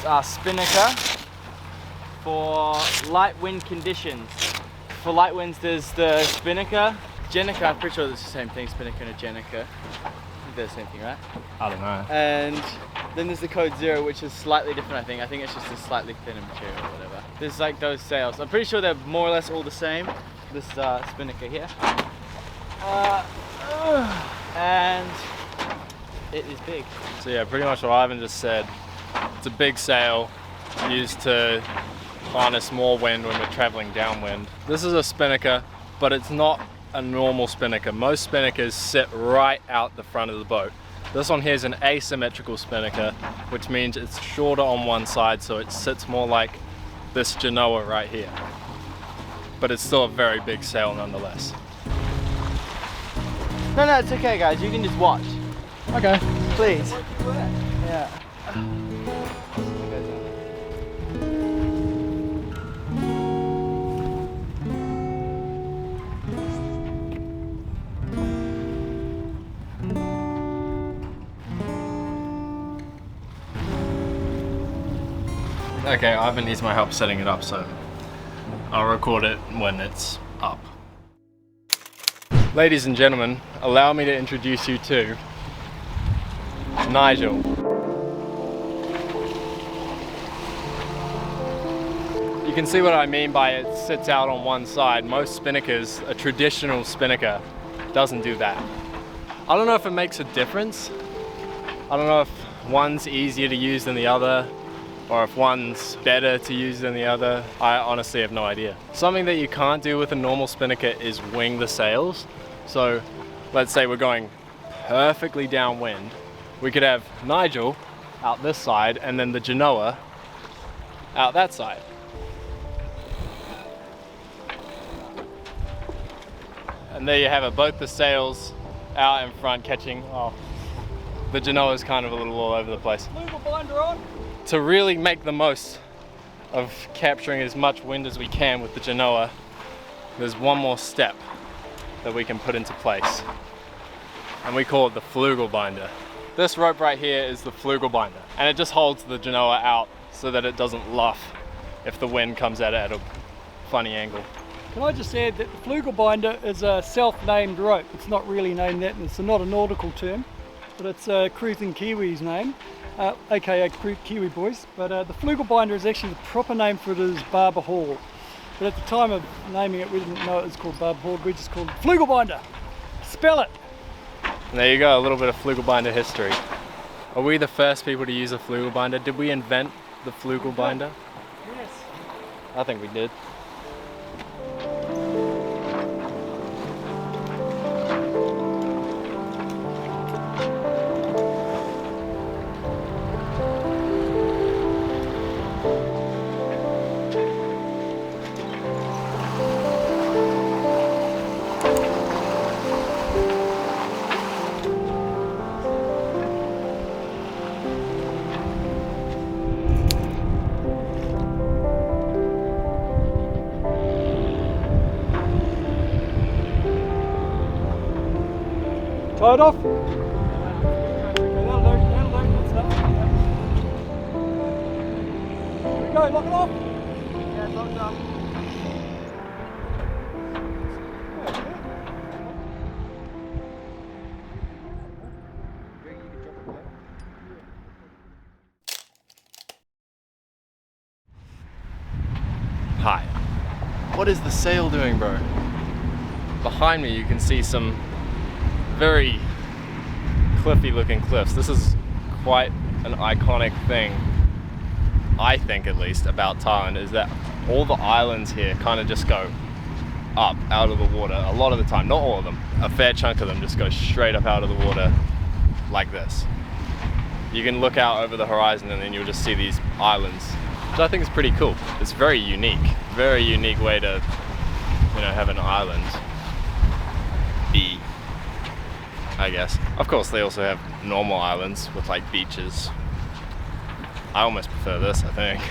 is our spinnaker for light wind conditions. For light winds, there's the spinnaker. Jenica, I'm pretty sure it's the same thing, spinnaker and a jenica. They're the same thing, right? I don't know. And then there's the code 0, which is slightly different, I think. I think it's just a slightly thinner material or whatever. There's like those sails. I'm pretty sure they're more or less all the same. This spinnaker here. And it is big. So yeah, pretty much what Ivan just said. It's a big sail used to harness more wind when we're traveling downwind. This is a spinnaker, but it's not a normal spinnaker. Most spinnakers sit right out the front of the boat. This one here is an asymmetrical spinnaker, which means it's shorter on one side, so it sits more like this genoa right here. But it's still a very big sail nonetheless. No, it's okay, guys. You can just watch. Okay. Please. Yeah. Okay, Ivan needs my help setting it up, so I'll record it when it's up. Ladies and gentlemen, allow me to introduce you to Nigel. You can see what I mean by it sits out on one side. Most spinnakers, a traditional spinnaker, doesn't do that. I don't know if it makes a difference. I don't know if one's easier to use than the other, or if one's better to use than the other. I honestly have no idea. Something that you can't do with a normal spinnaker is wing the sails. So let's say we're going perfectly downwind. We could have Nigel out this side and then the genoa out that side. And there you have it, both the sails out in front catching. Oh, the genoa is kind of a little all over the place. Flugal binder on. To really make the most of capturing as much wind as we can with the genoa, there's one more step that we can put into place, and we call it the flugal binder. This rope right here is the flugal binder, and it just holds the genoa out so that it doesn't luff if the wind comes at it at a funny angle. Can I just add that the flugal binder is a self-named rope. It's not really named that, and it's not a nautical term, but it's Cruising Kiwi's name. aka Kiwi Boys, but the flugal binder is actually the proper name for it is barber haul. But at the time of naming it, we didn't know it was called barber haul, we just called it flugal binder. Spell it! And there you go, a little bit of flugal binder history. Are we the first people to use a flugal binder? Did we invent the flugal binder? Yes. I think we did. Tie it off. Okay, that'll do, that's enough. Here we go, lock it off. Yeah, it's locked up. Hi. What is the sail doing, bro? Behind me you can see some very cliffy looking cliffs. This is quite an iconic thing, I think at least, about Thailand, is that all the islands here kind of just go up out of the water a lot of the time. Not all of them, a fair chunk of them just go straight up out of the water like this. You can look out over the horizon and then you'll just see these islands, which I think is pretty cool. It's very unique way to, you know, have an island be, I guess. Of course they also have normal islands with like beaches. I almost prefer this, I think,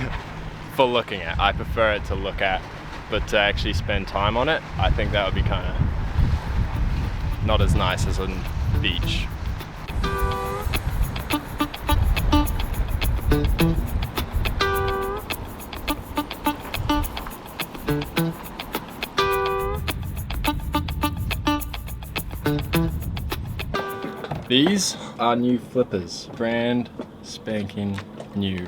for looking at. I prefer it to look at, but to actually spend time on it, I think that would be kind of not as nice as a beach. These are new flippers, brand spanking new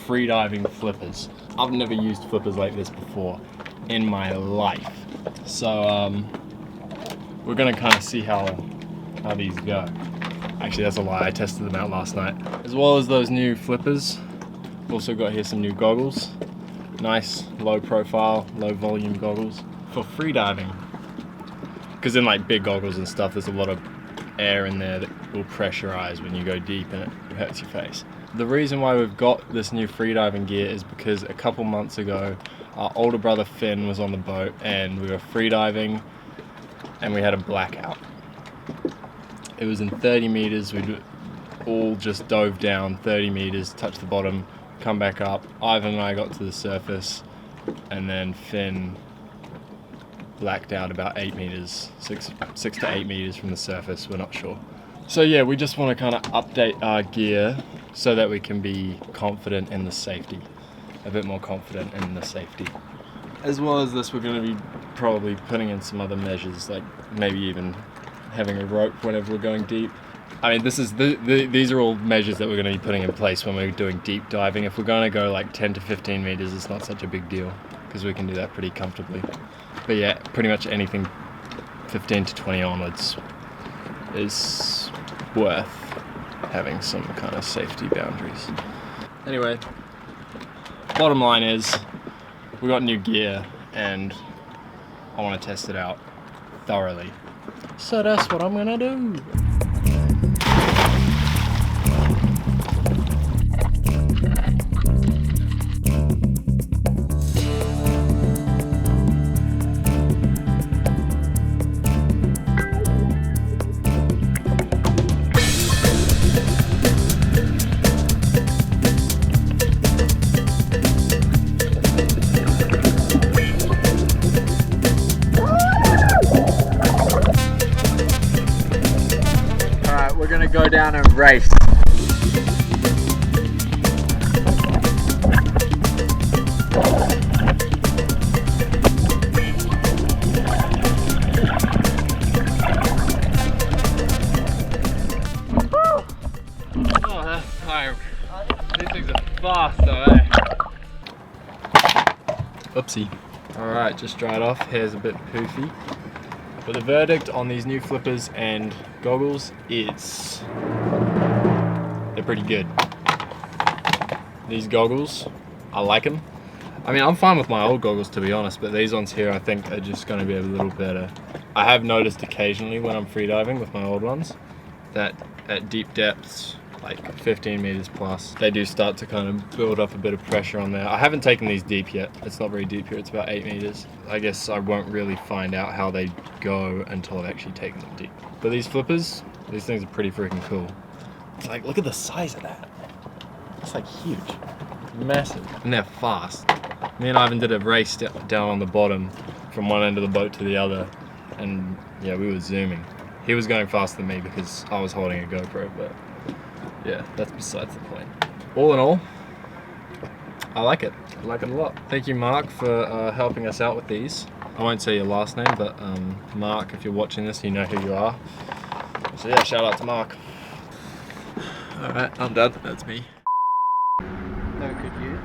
freediving flippers. I've never used flippers like this before in my life. So we're gonna kind of see how these go. Actually, that's a lie, I tested them out last night. As well as those new flippers, we've also got here some new goggles. Nice low profile, low volume goggles for freediving. Because in like big goggles and stuff, there's a lot of air in there that will pressurize when you go deep and it hurts your face. The reason why we've got this new freediving gear is because a couple months ago our older brother Finn was on the boat and we were freediving and we had a blackout. It was in 30 meters, we'd all just dove down 30 meters, touched the bottom, come back up. Ivan and I got to the surface and then Finn blacked out about 8 meters, 6 to 8 meters from the surface, we're not sure. So yeah, we just want to kind of update our gear so that we can be confident in the safety, a bit more confident in the safety. As well as this, we're going to be probably putting in some other measures, like maybe even having a rope whenever we're going deep. I mean, this is these are all measures that we're going to be putting in place when we're doing deep diving. If we're going to go like 10 to 15 meters, it's not such a big deal because we can do that pretty comfortably. But yeah, pretty much anything 15 to 20 onwards is worth having some kind of safety boundaries. Anyway, bottom line is we got new gear and I want to test it out thoroughly. So that's what I'm gonna do. Go down and race. Oh, that's tiring. These things are fast though, eh? Oopsie. Alright, just dried off. Hair's a bit poofy. But the verdict on these new flippers and goggles is they're pretty good. These goggles, I like them. I mean, I'm fine with my old goggles to be honest, but these ones here I think are just going to be a little better. I have noticed occasionally when I'm freediving with my old ones that at deep depths, like 15 meters plus, they do start to kind of build up a bit of pressure on there. I haven't taken these deep yet. It's not very deep here, it's about 8 meters. I guess I won't really find out how they go until I've actually taken them deep. But these flippers, these things are pretty freaking cool. It's like, look at the size of that. It's like huge, massive, and they're fast. Me and Ivan did a race down on the bottom from one end of the boat to the other, and yeah, we were zooming. He was going faster than me because I was holding a GoPro, but yeah, that's besides the point. All in all, I like it. I like it a lot. Thank you, Mark, for helping us out with these. I won't say your last name, but Mark, if you're watching this, you know who you are. So yeah, shout out to Mark. Alright, I'm done. That's me. No, could you?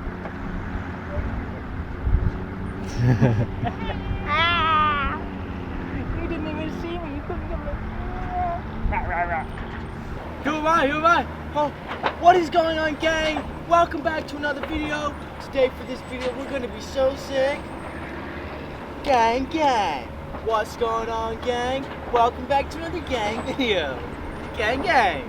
You didn't even see me. You couldn't come in. Who am I? Who am I? Oh, what is going on, gang? Welcome back to another video. Today for this video, we're gonna be so sick. Gang, gang. What's going on, gang? Welcome back to another gang video. Gang, gang.